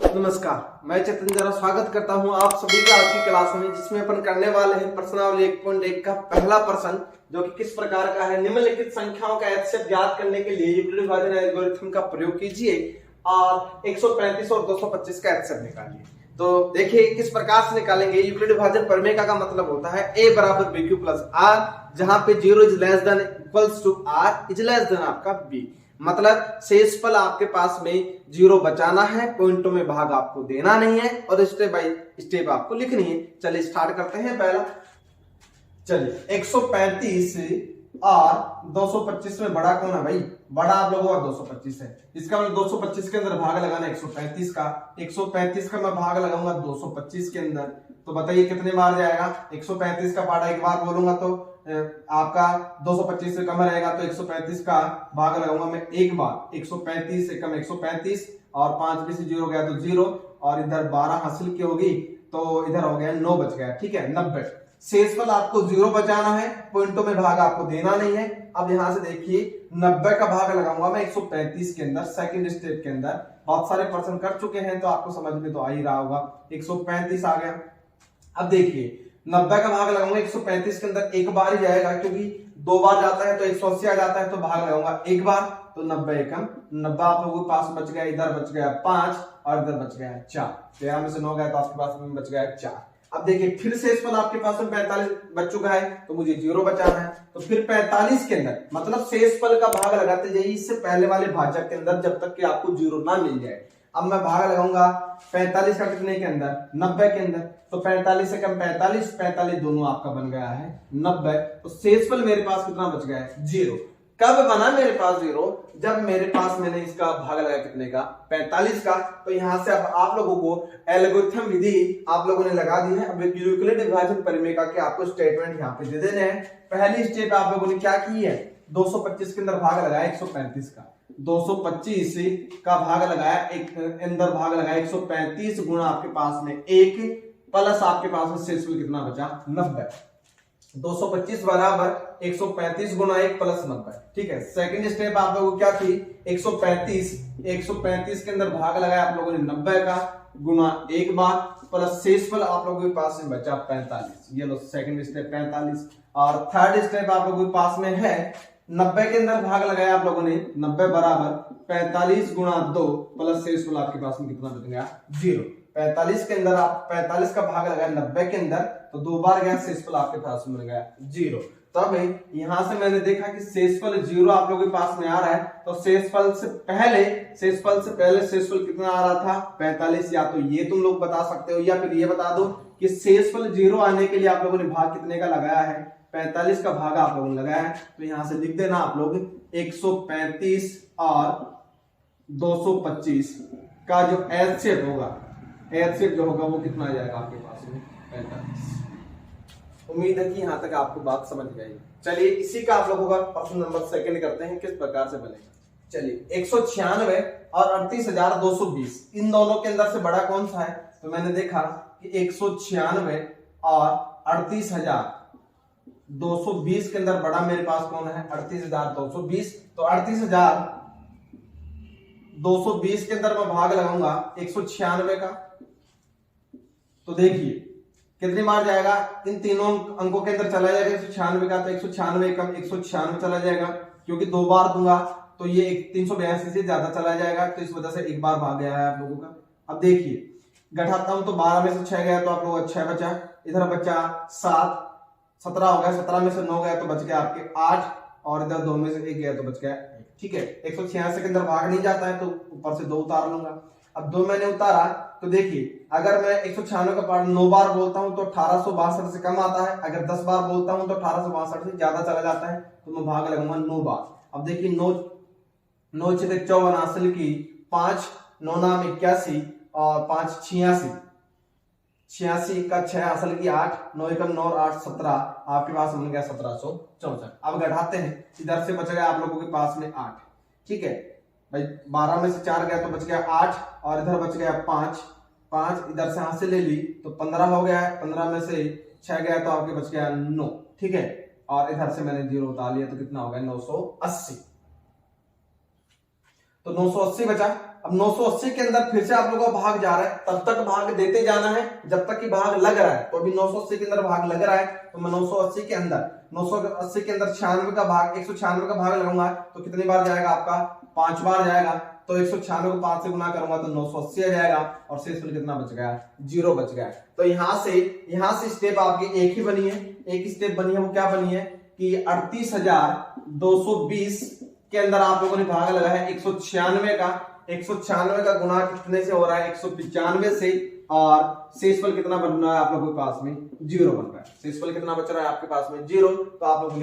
नमस्कार, मैं चेतन जरा स्वागत करता हूं आप सभी का आज की क्लास में, जिसमें अपन करने वाले हैं प्रश्नावली 1.1 का पहला प्रश्न, जो कि किस प्रकार का है। निम्नलिखित संख्याओं का एचसीएफ ज्ञात करने के लिए यूक्लिड विभाजन एल्गोरिथम का प्रयोग कीजिए और 135 और 225 का एचसीएफ निकालिए। तो देखिए किस प्रकार से निकालेंगे। यूक्लिड विभाजन प्रमेय का मतलब होता है a बराबर बी क्यू प्लस आर, जहां पे 0 is less than equals to r is less than आपका b। मतलब शेषफल आपके पास में 0 बचाना है, पॉइंटों में भाग आपको देना नहीं है और स्टेप बाय स्टेप आपको लिखनी है। चलिए स्टार्ट करते हैं। पहला चलिए 135 और 225 में बड़ा कौन है भाई? बड़ा आप लोगों का 225 है। इसका मतलब 225 के अंदर भाग लगाना 135 का, 135 का मैं भाग लगाऊंगा 225 के अंदर। तो बताइए कितने बार जाएगा? 135 का पार्ट एक बार बोलूंगा तो आपका 225 से कम रहेगा, तो 135 का भाग लगाऊंगा मैं एक बार। 135 से कम 135 और 5 में से 0 गया तो 0 और इधर 12 हासिल की होगी तो इधर हो गया 9 बच गया। ठीक है, 90। शेषफल आपको 0 बचाना है, पॉइंटों में भाग आपको देना नहीं है। अब यहां से देखिए 90 का भाग लगाऊंगा मैं 135 के अंदर, सेकंड स्टेप के अंदर। बहुत सारे प्रश्न कर चुके हैं तो आपको समझ में तो आ ही रहा होगा। 135 आ गया। अब देखिए 90 का भाग लगाऊंगा 135 के अंदर एक बार ही जाएगा, क्योंकि 2 बार जाता है तो 180 आ जाता है, तो भाग लगाऊंगा एक बार, तो 90 एकम 90 आप लोगों के पास बच गया। इधर बच गया 5 और इधर बच गया 4। 13 में से 9 गया तो आपके पास में बच गया 4। अब देखिए फिर शेषफल आपके पास में 45 बच चुका है, तो मुझे 0 बचाना है। तो फिर 45 के अंदर मतलब शेषफल का भाग लगाते जाइए इससे पहले वाले भाजक के अंदर, जब तक कि आपको 0 ना मिल जाए। अब मैं भाग लगाऊंगा 45 का कितने के अंदर? 90 के अंदर। तो 45 से कम 45, 45 दोनों आपका बन गया है 90। तो शेषफल मेरे पास कितना बच गया है? 0। कब बना मेरे पास 0? जब मेरे पास मैंने इसका भाग लगाया कितने का? 45 का। तो यहां से अब आप लोगों को एल्गोरिथम विधि आप लोगों ने लगा दी है। अब यूक्लिड विभाजन प्रमेय का के आपको स्टेटमेंट यहाँ पे दे देने हैं। पहली स्टेप आप लोगों ने क्या की है? 225 के अंदर भाग लगाया 135 का, 225 का भाग लगाया एक अंदर भाग लगाया 135 गुणा आपके पास में 1 प्लस आपके पास में शेषफल कितना बचा? 90। 225 बराबर 135 गुणा 1 प्लस 90। ठीक है, सेकंड स्टेप आप लोगों को क्या थी? 135 के अंदर भाग लगाया आप लोगों ने 90 का गुणा एक बार प्लस शेषफल आप लोगों के पास में बचा 45। ये लो सेकंड स्टेप 45। और थर्ड स्टेप आप लोगों के पास में है 90 के अंदर भाग लगाया आप लोगों ने 90 बराबर 45 गुणा 2 प्लस शेषफल आपके पास में कितना बच गया? 0। 45 के अंदर आप 45 का भाग लगाया 90 के अंदर, तो 2 बार गया, शेषफल आपके पास में मिल गया 0। तब यहां से मैंने देखा कि शेषफल 0 आप लोगों के पास में आ रहा है, तो शेषफल से पहले शेषफल कितना आ रहा था? 45। या तो ये तुम लोग बता सकते हो या फिर ये बता दो कि शेषफल 0 आने के लिए आप लोगों ने भाग कितने का लगाया है? 45 का भाग आप लोगों ने लगाया है। तो यहां से लिख देना आप लोग 135 और 225 का जो एचसीएफ होगा, एचसीएफ जो होगा वो कितना आ जाएगा आपके पास में? 45। उम्मीद है कि यहां तक आपको बात समझ गई। चलिए इसी का आप लोगों का प्रश्न नंबर सेकंड करते हैं, किस प्रकार से बनेगा। चलिए 196 और 38,220 इन दोनों के अंदर से बड़ा कौन सा है? तो मैंने देखा कि 196 और 38,220 के अंदर बड़ा मेरे पास कौन है? 38,220। तो 38,220 के अंदर मैं भाग लगाऊंगा 196 का, तो देखिए कितनी बार जाएगा? इन तीनों अंकों के अंदर चला जाएगा 196 का, तो 196 कम 196 चला जाएगा, क्योंकि 2 बार दूंगा तो ये 382 से ज्यादा चला जाएगा, तो इस वजह से एक बार भाग गया है आप लोगों का। अब देखिए घटाता हूं तो 12 में से 6 गया तो आप लोगों का 6 बचा, इधर बचा 7, 17 हो गया, 17 में से 9 गया तो बच गया आपके 8 और इधर 2 में से 1 गया तो बच गया 1। ठीक है, 186 के अंदर भाग नहीं जाता है तो ऊपर से 2 उतार लूंगा। अब 2 मैंने उतारा तो देखिए अगर मैं 196 का पार्ट 9 बार बोलता हूं तो 1862 से कम आता है, अगर 10 बार बोलता हूं तो 1862 से ज्यादा चला जाता है, तो मैं भाग लगाऊंगा 9 बार। अब देखिए 9 6 54 हासिल की, 5 9 नाम 81 और 5 86, 86 का 6 हासिल की 8, 9 एकम 9 और 8 17, आपके पास बन गया 1764। अब घटाते हैं, इधर से बच गया आप लोगों के पास में 8। ठीक है भाई, 12 में से 4 गया तो बच गया 8 और इधर बच गया 5, इधर से हाथ से ले ली तो 15 हो गया है, 15 में से 6 गया तो आपके बच गया 9। ठीक है, और इधर से मैंने 0 उतार लिया तो कितना हो गया? 980। तो 980 बचा। अब 980 के अंदर फिर से आप लोगों का भाग जा रहा है, तब तक भाग देते जाना है जब तक कि भाग लग रहा है। तो अभी 980 के अंदर भाग लग रहा है, तो मैं 980 के अंदर 96 का भाग 196 का भाग लगाऊंगा तो कितनी बार जाएगा आपका, 5 बार जाएगा। तो 196 को 5 से गुना करूंगा तो 980 आ जाएगा और शेषफल कितना बच गया, 0 बच गया। तो यहां से स्टेप आपकी एक ही बनी है, एक स्टेप बनी है। वो क्या बनी है कि 38,220 के अंदर आप लोगों ने भाग लगाया है 196 का गुना कितने से हो रहा है, 195 से, और शेषफल कितना बन रहा है आप लोगों के पास में, 0 बन रहा है। शेषफल कितना बच रहा है आपके पास में, 0। तो आप लोग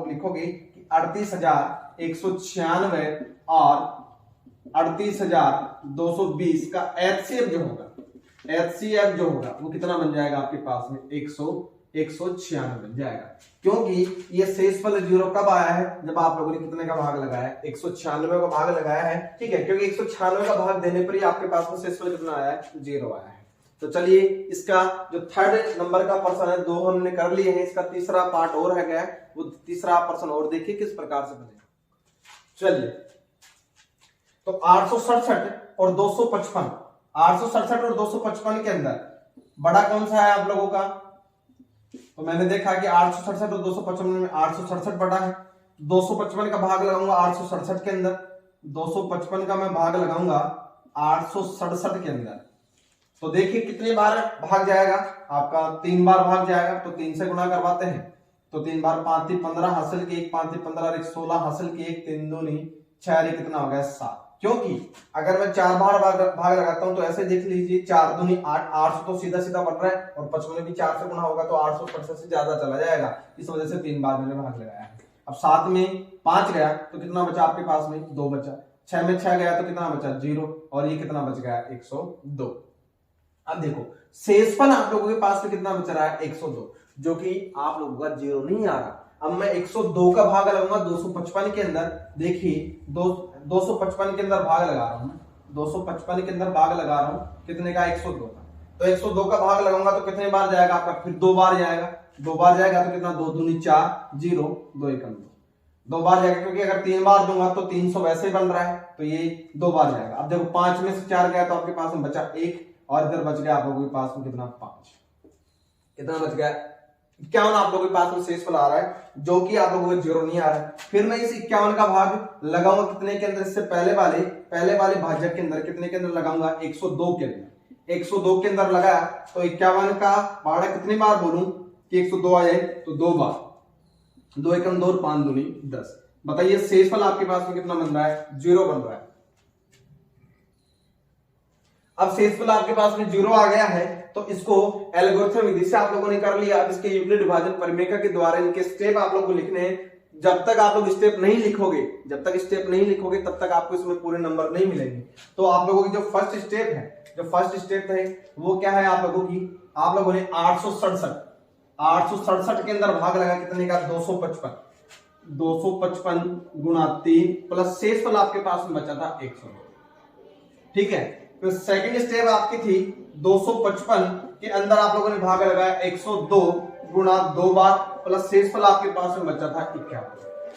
लिखोगे कि 38,196 और 38,220 का एचसीएफ जो होगा वो कितना बन जाएगा आपके पास में, 196 बन जाएगा। क्योंकि ये शेषफल 0 कब आया है, जब आप लोगों ने कितने का भाग लगाया है, 196 का भाग लगाया है, ठीक है। क्योंकि 196 का भाग देने पर ही आपके पास में शेषफल कितना आया है, 0 आया है। तो चलिए इसका जो थर्ड नंबर का पर्सन है, 2 हमने कर लिए हैं, इसका तीसरा पार्ट और है गया, वो तीसरा पर्सन और देखिए किस प्रकार से बनेगा। चलिए, तो 867 और 255, 867 और 255 के अंदर बड़ा कौन सा है आप लोगों का, तो मैंने देखा कि 867 और 255 में 867 बड़ा है। 255 का भाग लगाऊंगा 867 के अंदर, 255 का मैं भाग लगाऊंगा 867 के अंदर, तो देखिए कितनी बार भाग जाएगा आपका, 3 बार भाग जाएगा। तो 3 से गुणा करवाते हैं, तो 3 बार 5 3 15 हासिल के 1 5 3 15 1 16 हासिल के 1 3 2 6 कितना हो गया, 7। क्योंकि अगर मैं 4 बार भाग लगाता हूं तो ऐसे देख लीजिए, 4 दूनी 8, 800 तो सीधा सीधा बन रहा है, और 55 भी 4 से गुना होगा तो 865 से ज्यादा चला जाएगा, इस वजह से 3 बार मैंने भाग लगाया है। अब 7 में 5 गया तो कितना बचा आपके पास में, 2 बचा। 6 में 6 गया तो कितना बचा, 0, और ये कितना बच गया, 102। अब देखो शेषफल आप लोगों के पास में कितना बच रहा है, 102, जो कि आप लोगों का 0 नहीं आ रहा। अब मैं 102 का भाग लगाऊंगा 255 के अंदर, देखिए 255 के अंदर भाग लगा रहा हूं, 255 के अंदर भाग लगा रहा हूं कितने का, 102 का। तो 102 का भाग लगाऊंगा तो कितने बार जाएगा आपका, फिर 2 बार जाएगा। 2 बार जाएगा तो कितना, 2 दूनी 4, 0 2 1 2 बार जाएगा। क्योंकि अगर 3 बार दूंगा तो 300 वैसे ही बन रहा है, तो ये 2 बार जाएगा। अब देखो 5 में से 4 गया तो आपके पास में बचा 1, और इधर बच गया आप लोगों के पास में कितना, 5। कितना बच गया, 51 आप लोगों के पास में शेषफल आ रहा है, जो कि आप लोगों को 0 नहीं आ रहा है। फिर मैं इस 51 का भाग लगाऊंगा कितने के अंदर, इससे पहले वाले भाजक के अंदर, कितने के अंदर लगाऊंगा, 102 के अंदर। 102 के अंदर लगाया तो 51 का भाड़ा कितनी बार बोलूं कि 102 आ जाए, तो 2 बार, 2 1 2 और 5 दूनी 10। बताइए शेषफल आपके पास में कितना बन रहा है, 0 बन रहा है। अब शेषफल आपके पास में 0 आ गया है, तो इसको एल्गोरिथम विधि से आप लोगों ने कर लिया। अब इसके यूक्लिड विभाजन परिमेय के द्वारा इनके स्टेप आप लोगों को लिखने हैं। जब तक आप लोग स्टेप नहीं लिखोगे, तब तक आपको इसमें पूरे नंबर नहीं मिलेंगे। तो आप लोगों की जो फर्स्ट स्टेप है वो क्या है, आप लोगों ने 867 के अंदर भाग लगा कितने का, 255 गुणा 3 प्लस शेषफल आपके पास में बचा था 100, ठीक है। तो सेकंड स्टेप आपकी थी 255 के अंदर आप लोगों ने भाग लगाया 102 गुणा 2 बार प्लस शेषफल आपके पास में बचा था 51,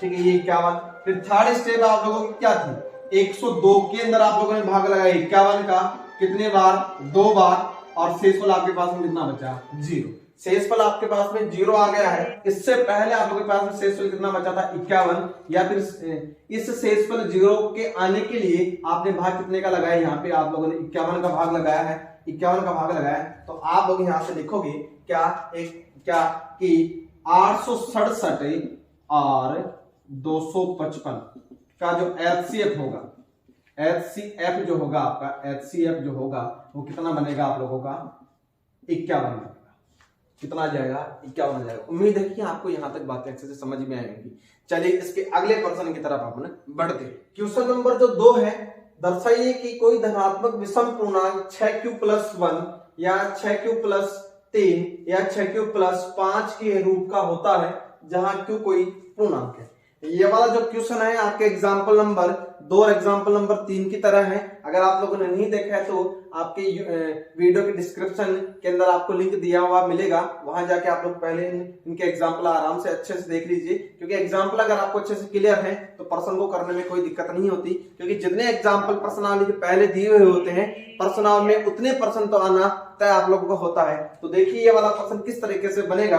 ठीक है, ये 51। फिर थर्ड स्टेप आप लोगों की क्या थी, 102 के अंदर आप लोगों ने भाग लगाया 51 का, कितने बार, 2 बार, और शेषफल आपके पास में कितना बचा, 0। शेषफल आपके पास में 0 आ गया है। इससे पहले आप लोगों के पास में शेषफल कितना बचा था, 51, या फिर इस शेषफल 0 के आने के लिए आपने भाग कितने का लगाया, यहाँ पे आप लोगों ने 51 का भाग लगाया है, 51 का भाग लगाया है। तो आप लोग यहां से लिखोगे क्या कि 867 और 255 का जो एचसीएफ होगा, एचसीएफ जो होगा आपका, एचसीएफ जो होगा वो कितना बनेगा आप लोगों का, 51 बनेगा। कितना जाएगा, 51 जाएगा। उम्मीद है कि आपको यहां तक बातें अच्छे से समझ में आएंगी। चलिए इसके अगले प्रश्न की तरफ अपन बढ़ते हैं। क्वेश्चन नंबर जो 2 है, दर्शाइए कि कोई धनात्मक विषम पूर्णांक 6q+1 या 6q+3 या 6q+5 के रूप का होता है, जहां q कोई पूर्णांक है। ये वाला जो क्वेश्चन है आपके एग्जाम्पल नंबर दो एग्जाम्पल नंबर 3 की तरह है। अगर आप लोगों ने नहीं देखा है तो आपके वीडियो के डिस्क्रिप्शन के अंदर आपको लिंक दिया हुआ मिलेगा, वहां जाके आप लोग पहले इनके एग्जाम्पल आराम से अच्छे से देख लीजिए, क्योंकि एग्जाम्पल अगर आपको अच्छे से क्लियर है तो प्रश्न को करने में कोई दिक्कत नहीं होती, क्योंकि जितने एग्जाम्पल प्रश्नावली के पहले दिए हुए होते हैं प्रश्नावली में उतने प्रश्न तो आना तय आप लोगों को होता है। तो देखिए ये वाला प्रश्न किस तरीके से बनेगा।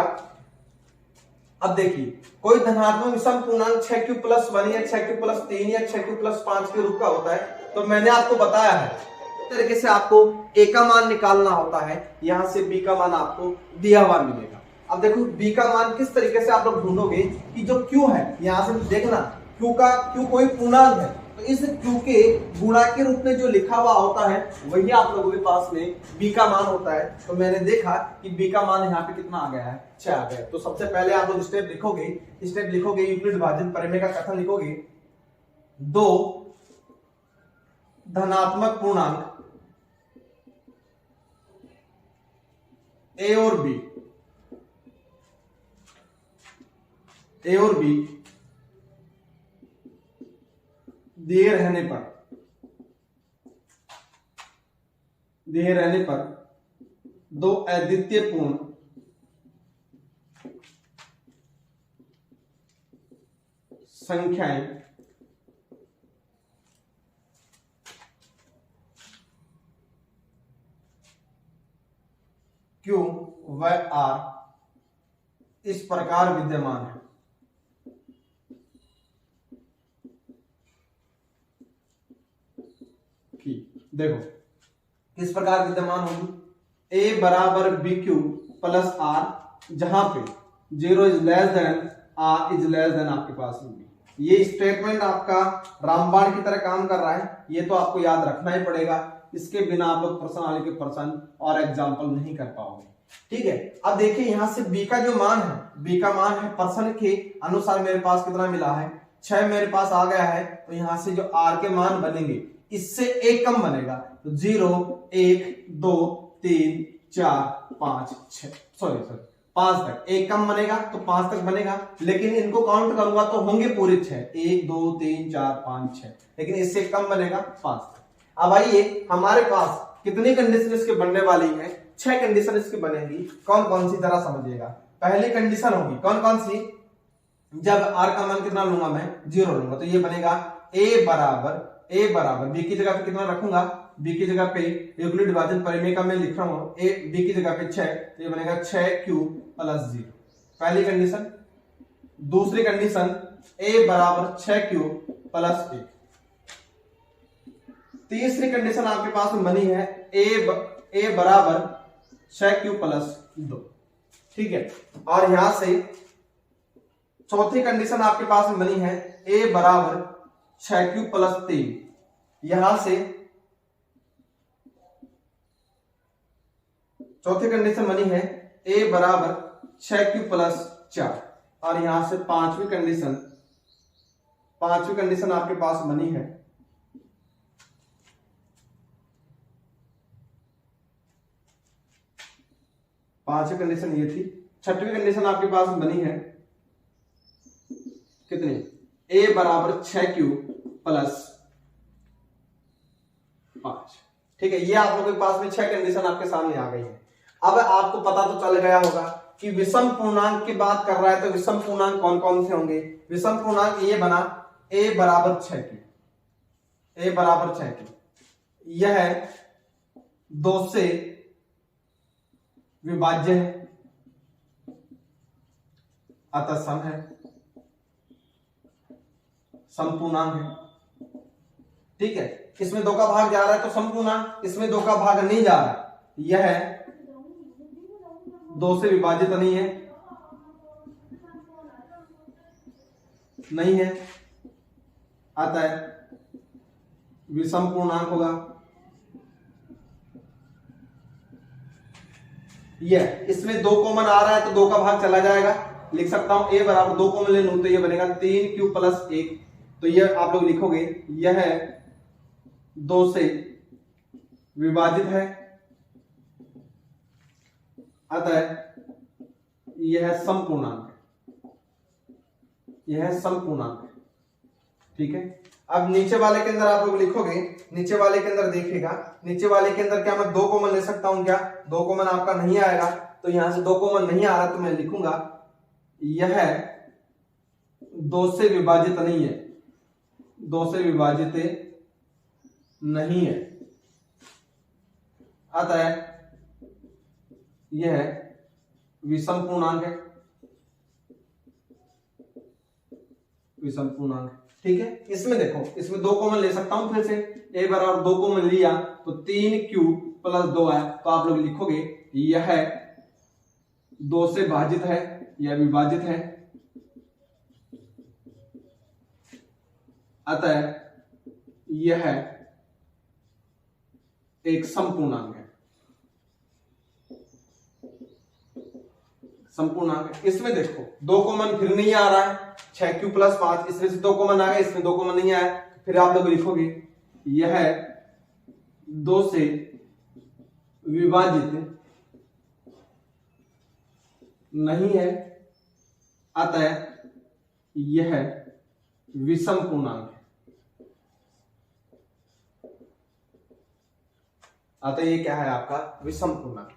अब देखिए, कोई धनात्मक विषम पूर्णांक 6q+1 या 6q+3 या 6q+5 के रूप का होता है। तो मैंने आपको बताया है इस तरीके से आपको a का मान निकालना होता है, यहां से b का मान आपको दिया हुआ मिलेगा। अब देखो b का मान किस तरीके से आप लोग ढूंढोगे कि जो q है, यहां से देखना q कोई पूर्णांक है, तो इस q के गुणा के रूप में जो लिखा हुआ होता है वही आप लोगों के पास में b का मान होता है। तो मैंने देखा कि b का मान यहाँ पे कितना आ गया है, 6 आ गया। तो सबसे पहले आप लोग स्टेप लिखोगे यूक्लिड विभाजन प्रमेय का कथन लिखोगे, दो धनात्मक पूर्णांक a और b दिए रहने पर दो अद्वितीय पूर्ण संख्याएं Q व R इस प्रकार विद्यमान है। देखो किस प्रकार विद्यमान होगी, a बराबर BQ प्लस R, जहां पे 0 is less then R is less then आपके पास होगी। ये स्टेटमेंट आपका रामबाण की तरह काम कर रहा है, ये तो आपको याद रखना ही पड़ेगा, इसके बिना आप लोग प्रश्नावली के प्रश्न और एग्जाम्पल नहीं कर पाओगे। ठीक है, अब देखिए यहां से b का जो मान है, b का मान है प्रश्न के अनुसार मेरे पास कितना मिला है, 6 मेरे पास आ गया है। तो यहां से जो r के मान बनेंगे इससे एक कम बनेगा, तो 0 1 2 3 4 5 6 सॉरी 5 तक एक कम बनेगा, तो 5 तक बनेगा। लेकिन इनको काउंट करूंगा तो होंगे पूरे 6, 1 2 3 4 5 6, लेकिन इससे कम बनेगा 5 तक। अब आइए हमारे पास कितनी कंडीशन इसके बनने वाली है, 6 कंडीशन इसकी बनेगी। कौन कौन सी जरा समझिएगा। पहली कंडीशन होगी कौन कौन सी, जब r का मान कितना लूंगा मैं 0 लूंगा, तो ये बनेगा a बराबर b की जगह पे कितना रखूंगा, b की जगह पे यूक्लिड विभाजन प्रमेय का मैं लिख रहा हूं a, b की जगह पे 6, तो ये बनेगा 6q + 0, पहली कंडीशन। दूसरी कंडीशन a बराबर 6q + 1। तीसरी कंडीशन आपके पास में बनी है a बराबर 6q + 2। ठीक है, और यहां से चौथी कंडीशन आपके पास में बनी है a बराबर 6q + 3। यहां से चौथी कंडीशन बनी है a बराबर 6q + 4, और यहां से पांचवी कंडीशन आपके पास बनी है पांचवी कंडीशन ये थी। छठवीं कंडीशन आपके पास बनी है कितनी, a बराबर 6q + 5। ठीक है, ये आप लोगों के पास में 6 कंडीशन आपके सामने आ गई है। अब आपको पता तो चल गया होगा कि विषम पूर्णांक की बात कर रहा है, तो विषम पूर्णांक कौन कौन से होंगे। विषम पूर्णांक ये बना a बराबर 6q, यह 2 से विभाज्य है, अतः सम है, समपूर्णांक है। ठीक है, इसमें 2 का भाग जा रहा है तो समपूर्णांक, इसमें 2 का भाग नहीं जा रहा, यह 2 से विभाजित नहीं है, अतः विषम पूर्णांक होगा। यह इसमें 2 कॉमन आ रहा है तो 2 का भाग चला जाएगा, लिख सकता हूं a बराबर 2 कॉमन ले लूं तो यह बनेगा 3q + 1। तो यह आप लोग लिखोगे यह 2 से विभाजित है, अतः यह समपूर्णांक है, ठीक है। अब नीचे वाले के अंदर आप लोग लिखोगे, नीचे वाले के अंदर देखिएगा, नीचे वाले के अंदर क्या मैं 2 कॉमन ले सकता हूं क्या? 2 कॉमन आपका नहीं आएगा, तो यहां से 2 कॉमन नहीं आ रहा तो मैं लिखूंगा यह 2 से विभाजित नहीं है, 2 से विभाजित नहीं है, अतः यह विषम पूर्णांक है, विषम पूर्णांक। ठीक है, इसमें देखो, इसमें 2 कॉमन ले सकता हूं फिर से, a बराबर 2 कॉमन लिया तो 3q प्लस 2 है, तो आप लोग लिखोगे यह 2 से भाजित है या विभाजित है, अतः यह एक समपूर्णांक है, समपूर्णांक। इसमें देखो 2 कॉमन फिर नहीं आ रहा है, 6q प्लस 5, इसमें से 2 कॉमन आ गए, इसमें 2 कॉमन नहीं आया, फिर आप लोग लिखोगे यह 2 से विभाजित नहीं है, अतः यह विषम पूर्णांक है, अतः ये क्या है आपका विषम पूर्णांक।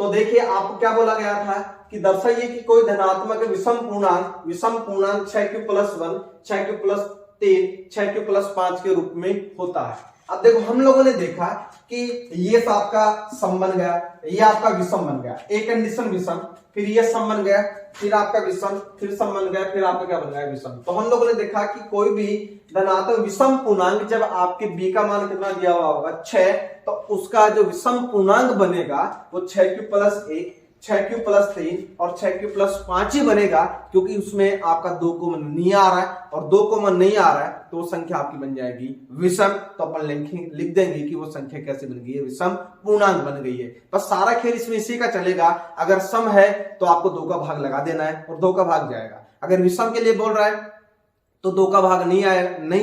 तो देखिए आपको क्या बोला गया था कि दर्शाइए कि कोई धनात्मक विषम पूर्णांक 6q plus 1, 6q plus 3, 6q plus 5 के रूप में होता है। अब देखो हम लोगों ने देखा कि ये आपका सम बन गया, ये आपका विषम बन गया, एक कंडीशन विषम, फिर ये सम बन गया, फिर आपका विषम, फिर सम बन गया, फिर आपका क्या बन गया विषम। तो हम लोगों ने देखा कि कोई भी धनात्मक विषम पूर्णांक जब आपके b का मान कितना दिया हुआ होगा 6, तो उसका जो विषम पूर्णांक बनेगा वो 6q प्लस 1, 6q प्लस 3 और 6q प्लस 5 ही बनेगा, क्योंकि उसमें आपका 2 कॉमन नहीं आ रहा है, और 2 कॉमन नहीं आ रहा है तो वो संख्या आपकी बन जाएगी विषम। तो अपन लिख देंगे कि वो संख्या कैसे बन गई है, विषम पूर्णांक बन गई है। बस सारा खेल इसमें इसी का चलेगा, अगर सम है तो आपको 2 का भाग लगा देना है और 2 का भाग जाएगा, अगर विषम के लिए बोल रहा है तो 2 का भाग नहीं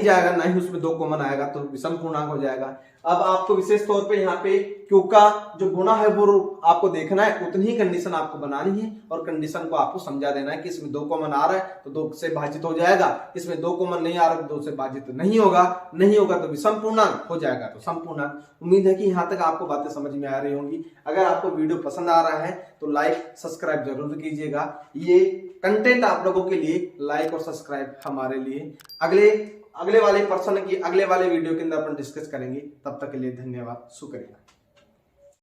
जाएगा, ना ही उसमें 2 कॉमन आएगा, तो विषम पूर्णांक हो जाएगा। अब आपको विशेष तौर पे यहाँ पे क्यू का जो गुना है वो आपको देखना है, उतनी ही कंडीशन आपको बनानी है और कंडीशन को आपको समझा देना है कि इसमें 2 कॉमन आ रहा है तो 2 से भाजित हो जाएगा, इसमें 2 कॉमन नहीं आ रहा तो 2 से भाजित नहीं होगा तो विषम पूर्णांक हो जाएगा, तो सम पूर्णांक। उम्मीद है कि यहाँ तक आपको बातें समझ में आ रही होंगी। अगर आपको वीडियो पसंद आ रहा है तो लाइक सब्सक्राइब जरूर कीजिएगा, ये कंटेंट आप लोगों के लिए लाइक और सब्सक्राइब हमारे लिए। अगले वाले वीडियो के अंदर अपन डिस्कस करेंगे। तब तक के लिए धन्यवाद, शुक्रिया।